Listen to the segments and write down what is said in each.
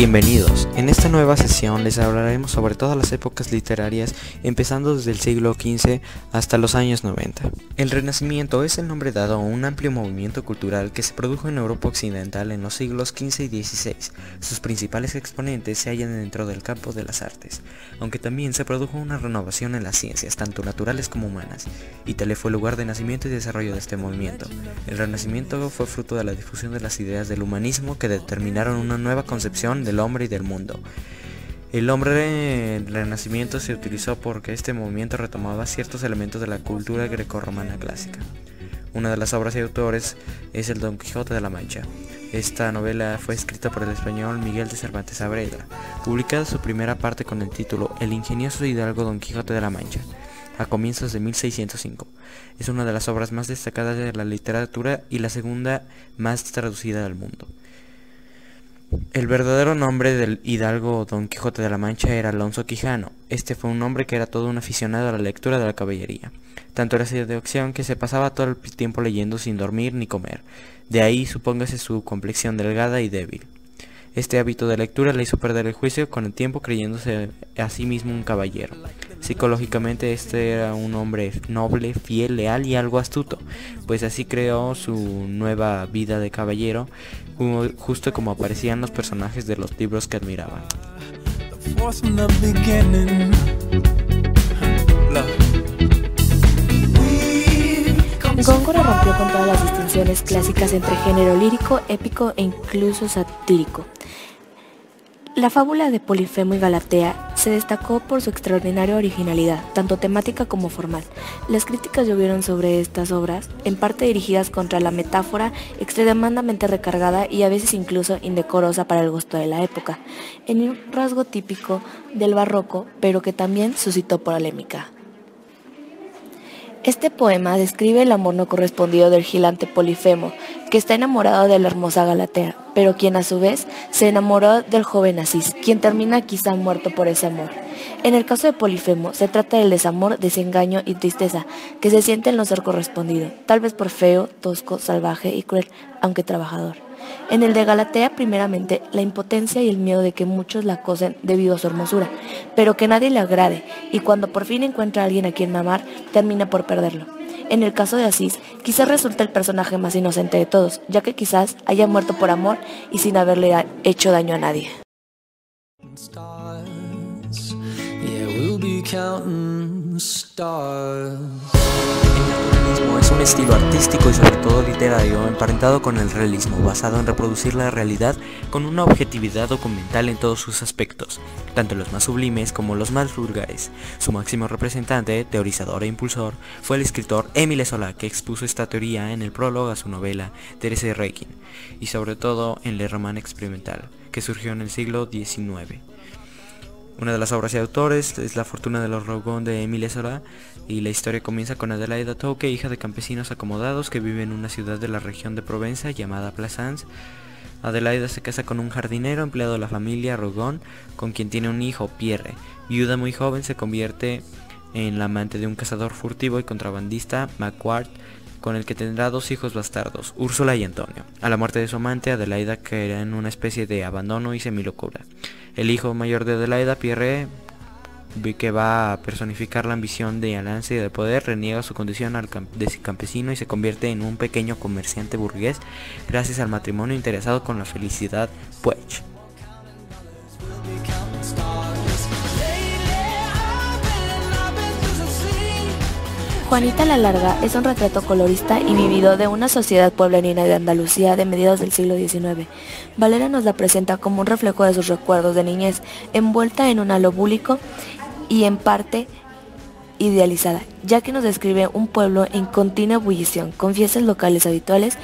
Bienvenidos, en esta nueva sesión les hablaremos sobre todas las épocas literarias empezando desde el siglo XV hasta los años 90. El Renacimiento es el nombre dado a un amplio movimiento cultural que se produjo en Europa Occidental en los siglos XV y XVI. Sus principales exponentes se hallan dentro del campo de las artes, aunque también se produjo una renovación en las ciencias, tanto naturales como humanas. Italia fue el lugar de nacimiento y desarrollo de este movimiento. El Renacimiento fue fruto de la difusión de las ideas del humanismo que determinaron una nueva concepción del hombre y del mundo. El hombre del Renacimiento se utilizó porque este movimiento retomaba ciertos elementos de la cultura grecorromana clásica. Una de las obras y autores es el Don Quijote de la Mancha. Esta novela fue escrita por el español Miguel de Cervantes Saavedra, publicada su primera parte con el título El ingenioso hidalgo Don Quijote de la Mancha, a comienzos de 1605. Es una de las obras más destacadas de la literatura y la segunda más traducida del mundo. El verdadero nombre del hidalgo Don Quijote de la Mancha era Alonso Quijano. Este fue un hombre que era todo un aficionado a la lectura de la caballería. Tanto era así de opción que se pasaba todo el tiempo leyendo sin dormir ni comer. De ahí supóngase su complexión delgada y débil. Este hábito de lectura le hizo perder el juicio con el tiempo, creyéndose a sí mismo un caballero. Psicológicamente este era un hombre noble, fiel, leal y algo astuto, pues así creó su nueva vida de caballero, justo como aparecían los personajes de los libros que admiraba. Góngora rompió con todas las distinciones clásicas entre género lírico, épico e incluso satírico. La fábula de Polifemo y Galatea se destacó por su extraordinaria originalidad, tanto temática como formal. Las críticas llovieron sobre estas obras, en parte dirigidas contra la metáfora extremadamente recargada y a veces incluso indecorosa para el gusto de la época, en un rasgo típico del barroco, pero que también suscitó polémica. Este poema describe el amor no correspondido del gigante Polifemo, que está enamorado de la hermosa Galatea, pero quien a su vez se enamoró del joven Asís, quien termina quizá muerto por ese amor. En el caso de Polifemo, se trata del desamor, desengaño y tristeza que se siente en no ser correspondido, tal vez por feo, tosco, salvaje y cruel, aunque trabajador. En el de Galatea, primeramente, la impotencia y el miedo de que muchos la acosen debido a su hermosura, pero que nadie le agrade, y cuando por fin encuentra a alguien a quien amar, termina por perderlo. En el caso de Asís, quizás resulta el personaje más inocente de todos, ya que quizás haya muerto por amor y sin haberle hecho daño a nadie. Es un estilo artístico y sobre todo literario emparentado con el realismo, basado en reproducir la realidad con una objetividad documental en todos sus aspectos, tanto los más sublimes como los más vulgares. Su máximo representante, teorizador e impulsor, fue el escritor Émile Zola, que expuso esta teoría en el prólogo a su novela Thérèse de Requiem, y sobre todo en Le Roman experimental, que surgió en el siglo XIX. Una de las obras y autores es La fortuna de los Rougon de Émile Zola, y la historia comienza con Adelaida Touque, hija de campesinos acomodados que vive en una ciudad de la región de Provenza llamada Plaisance. Adelaida se casa con un jardinero empleado de la familia Rougon, con quien tiene un hijo, Pierre. Viuda muy joven, se convierte en la amante de un cazador furtivo y contrabandista, Macquart, con el que tendrá dos hijos bastardos, Úrsula y Antonio. A la muerte de su amante, Adelaida caerá en una especie de abandono y semilocura. El hijo mayor de Adelaida, Pierre, que va a personificar la ambición de ganancia y de poder, reniega su condición de campesino y se convierte en un pequeño comerciante burgués gracias al matrimonio interesado con la felicidad Puech. Juanita la Larga es un retrato colorista y vívido de una sociedad pueblerina de Andalucía de mediados del siglo XIX. Valera nos la presenta como un reflejo de sus recuerdos de niñez, envuelta en un halo búlico y en parte idealizada, ya que nos describe un pueblo en continua ebullición, con fiestas locales habituales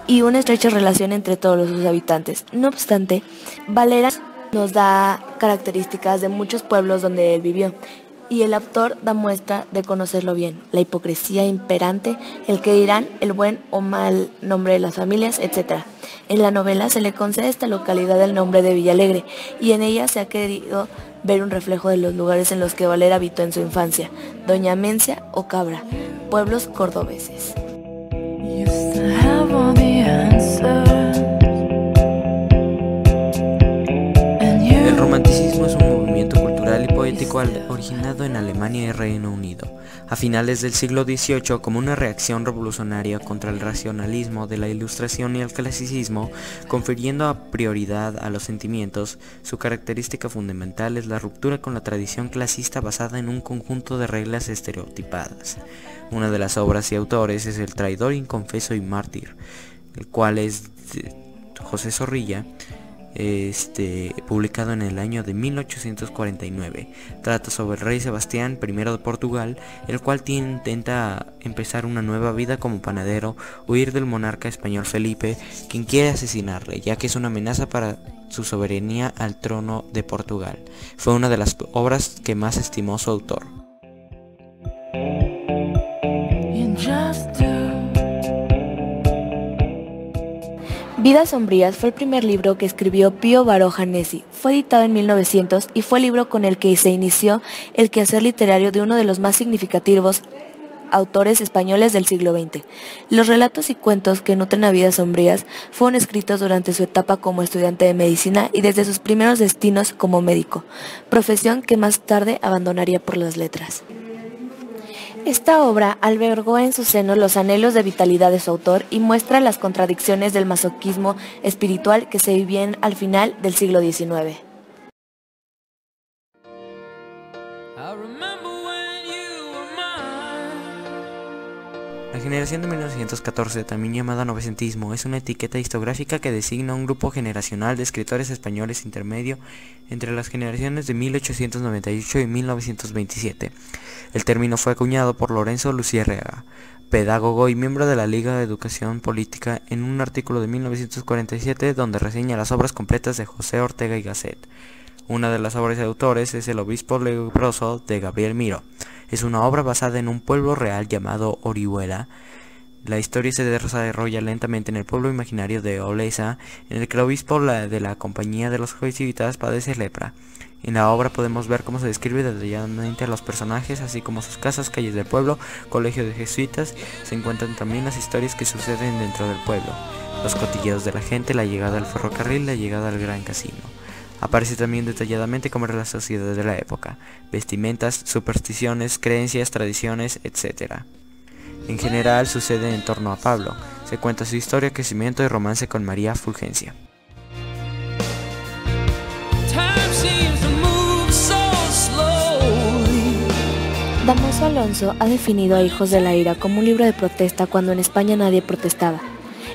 y una estrecha relación entre todos sus habitantes. No obstante, Valera nos da características de muchos pueblos donde él vivió, y el autor da muestra de conocerlo bien: la hipocresía imperante, el que dirán, el buen o mal nombre de las familias, etc. En la novela se le concede a esta localidad el nombre de Villalegre, y en ella se ha querido ver un reflejo de los lugares en los que Valera habitó en su infancia: Doña Mencia o Cabra, pueblos cordobeses. romántico originado en Alemania y Reino Unido, a finales del siglo XVIII como una reacción revolucionaria contra el racionalismo de la Ilustración y el clasicismo, confiriendo prioridad a los sentimientos. Su característica fundamental es la ruptura con la tradición clasista basada en un conjunto de reglas estereotipadas. Una de las obras y autores es El traidor inconfeso y mártir, el cual es de José Zorrilla, publicado en el año de 1849. Trata sobre el rey Sebastián I de Portugal, el cual intenta empezar una nueva vida como panadero, huir del monarca español Felipe, quien quiere asesinarle, ya que es una amenaza para su soberanía al trono de Portugal. Fue una de las obras que más estimó su autor. Vidas sombrías fue el primer libro que escribió Pío Baroja Nessi. Fue editado en 1900 y fue el libro con el que se inició el quehacer literario de uno de los más significativos autores españoles del siglo XX. Los relatos y cuentos que nutren a Vidas sombrías fueron escritos durante su etapa como estudiante de medicina y desde sus primeros destinos como médico, profesión que más tarde abandonaría por las letras. Esta obra albergó en su seno los anhelos de vitalidad de su autor y muestra las contradicciones del masoquismo espiritual que se vivían al final del siglo XIX. La generación de 1914, también llamada novecentismo, es una etiqueta historiográfica que designa un grupo generacional de escritores españoles intermedio entre las generaciones de 1898 y 1927. El término fue acuñado por Lorenzo Luciérrega, pedagogo y miembro de la Liga de Educación Política, en un artículo de 1947 donde reseña las obras completas de José Ortega y Gasset. Una de las obras de autores es El obispo leproso de Gabriel Miró. Es una obra basada en un pueblo real llamado Orihuela. La historia se desarrolla lentamente en el pueblo imaginario de Olesa, en el que el obispo de la Compañía de los Jesuitas padece lepra. En la obra podemos ver cómo se describe detalladamente a los personajes, así como sus casas, calles del pueblo, colegio de jesuitas. Se encuentran también las historias que suceden dentro del pueblo, los cotilleos de la gente, la llegada al ferrocarril, la llegada al gran casino. Aparece también detalladamente cómo era la sociedad de la época, vestimentas, supersticiones, creencias, tradiciones, etc. En general sucede en torno a Pablo. Se cuenta su historia, crecimiento y romance con María Fulgencia. Dámaso Alonso ha definido a Hijos de la Ira como un libro de protesta cuando en España nadie protestaba.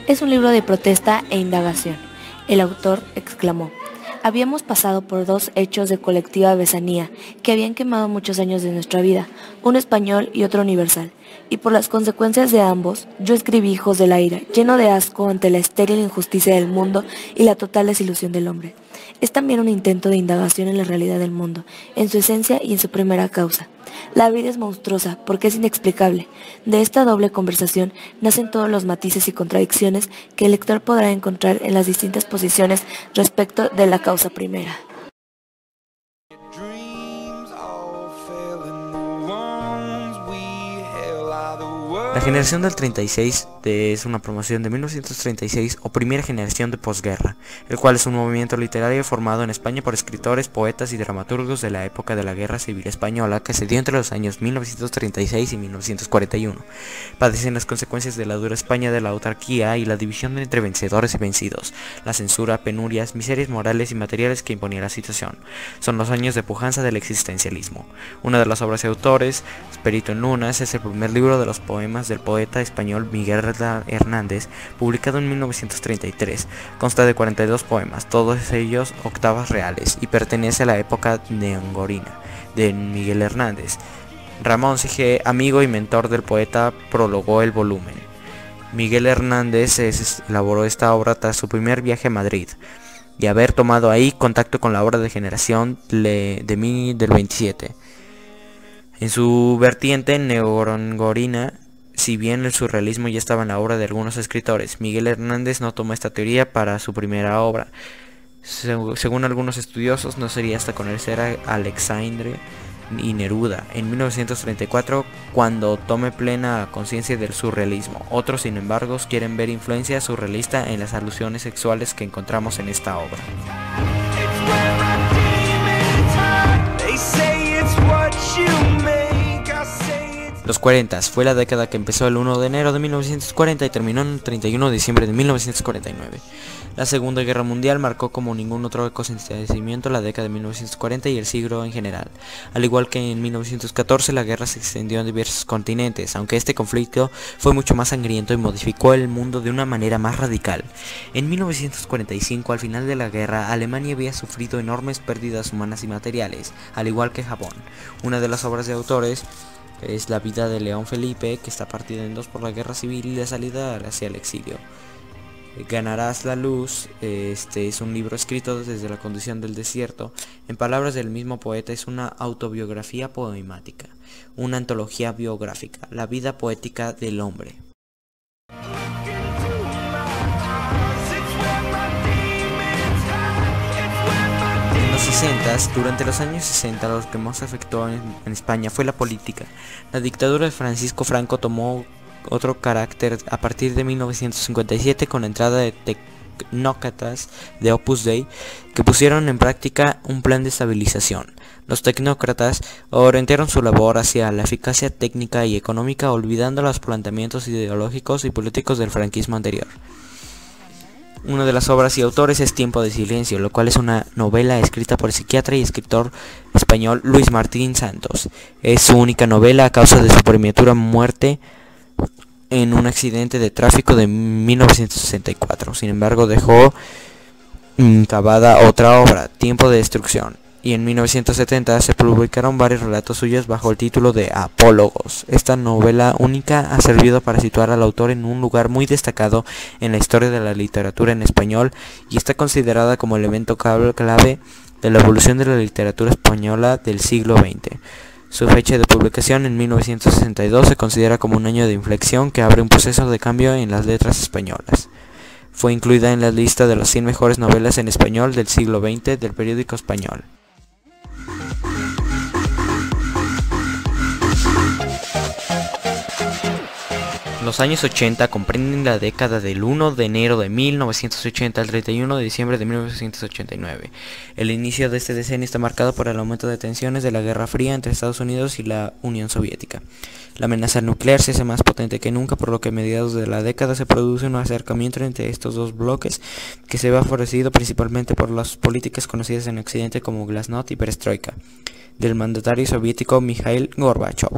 Es un libro de protesta e indagación. El autor exclamó: habíamos pasado por dos hechos de colectiva besanía que habían quemado muchos años de nuestra vida, uno español y otro universal, y por las consecuencias de ambos, yo escribí Hijos de la Ira, lleno de asco ante la estéril injusticia del mundo y la total desilusión del hombre. Es también un intento de indagación en la realidad del mundo, en su esencia y en su primera causa. La vida es monstruosa porque es inexplicable. De esta doble conversación nacen todos los matices y contradicciones que el lector podrá encontrar en las distintas posiciones respecto de la causa primera. La generación del 36 es una promoción de 1936 o primera generación de posguerra, el cual es un movimiento literario formado en España por escritores, poetas y dramaturgos de la época de la Guerra Civil Española que se dio entre los años 1936 y 1941. Padecen las consecuencias de la dura España de la autarquía y la división entre vencedores y vencidos, la censura, penurias, miserias morales y materiales que imponía la situación. Son los años de pujanza del existencialismo. Una de las obras de autores, Perito en Lunas, es el primer libro de los poemas del poeta español Miguel Hernández, publicado en 1933. Consta de 42 poemas, todos ellos octavas reales, y pertenece a la época neogorina de Miguel Hernández. Ramón C.G., amigo y mentor del poeta, prologó el volumen. Miguel Hernández elaboró esta obra tras su primer viaje a Madrid y haber tomado ahí contacto con la obra de generación del 27. En su vertiente neogorina, si bien el surrealismo ya estaba en la obra de algunos escritores, Miguel Hernández no tomó esta teoría para su primera obra. Según algunos estudiosos, no sería hasta conocer a Alexandre y Neruda en 1934 cuando tome plena conciencia del surrealismo. Otros, sin embargo, quieren ver influencia surrealista en las alusiones sexuales que encontramos en esta obra. Los 40 fue la década que empezó el 1 de enero de 1940 y terminó el 31 de diciembre de 1949. La Segunda Guerra Mundial marcó como ningún otro acontecimiento la década de 1940 y el siglo en general. Al igual que en 1914, la guerra se extendió en diversos continentes, aunque este conflicto fue mucho más sangriento y modificó el mundo de una manera más radical. En 1945, al final de la guerra, Alemania había sufrido enormes pérdidas humanas y materiales, al igual que Japón. Una de las obras de autores es La vida de León Felipe, que está partida en dos por la guerra civil y la salida hacia el exilio. Ganarás la luz, este es un libro escrito desde la condición del desierto. En palabras del mismo poeta, es una autobiografía poemática, una antología biográfica, la vida poética del hombre. En los 60, durante los años 60, lo que más afectó en España fue la política. La dictadura de Francisco Franco tomó otro carácter a partir de 1957 con la entrada de tecnócratas de Opus Dei que pusieron en práctica un plan de estabilización. Los tecnócratas orientaron su labor hacia la eficacia técnica y económica, olvidando los planteamientos ideológicos y políticos del franquismo anterior. Una de las obras y autores es Tiempo de Silencio, lo cual es una novela escrita por el psiquiatra y escritor español Luis Martín Santos. Es su única novela a causa de su prematura muerte en un accidente de tráfico de 1964. Sin embargo, dejó acabada otra obra, Tiempo de Destrucción, y en 1970 se publicaron varios relatos suyos bajo el título de Apólogos. Esta novela única ha servido para situar al autor en un lugar muy destacado en la historia de la literatura en español y está considerada como elemento clave de la evolución de la literatura española del siglo XX. Su fecha de publicación en 1962 se considera como un año de inflexión que abre un proceso de cambio en las letras españolas. Fue incluida en la lista de las 100 mejores novelas en español del siglo XX del periódico español. Los años 80 comprenden la década del 1 de enero de 1980 al 31 de diciembre de 1989. El inicio de este decenio está marcado por el aumento de tensiones de la Guerra Fría entre Estados Unidos y la Unión Soviética. La amenaza nuclear se hace más potente que nunca, por lo que a mediados de la década se produce un acercamiento entre estos dos bloques que se ve favorecido principalmente por las políticas conocidas en Occidente como Glasnost y Perestroika del mandatario soviético Mikhail Gorbachev.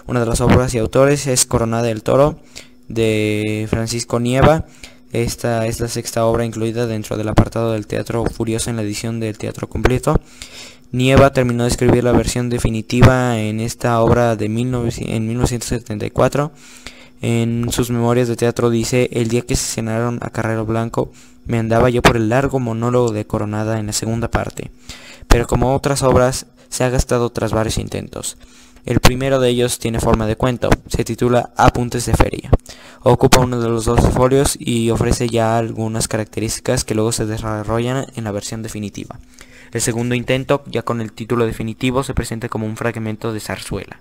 Una de las obras y autores es Corona del Toro de Francisco Nieva. Esta es la sexta obra incluida dentro del apartado del Teatro Furioso en la edición del Teatro Completo. Nieva terminó de escribir la versión definitiva en esta obra en 1974. En sus memorias de teatro dice: el día que asesinaron a Carrero Blanco, me andaba yo por el largo monólogo de Coronada en la segunda parte, pero como otras obras se ha gastado tras varios intentos. El primero de ellos tiene forma de cuento, se titula Apuntes de Feria. Ocupa uno de los dos folios y ofrece ya algunas características que luego se desarrollan en la versión definitiva. El segundo intento, ya con el título definitivo, se presenta como un fragmento de zarzuela.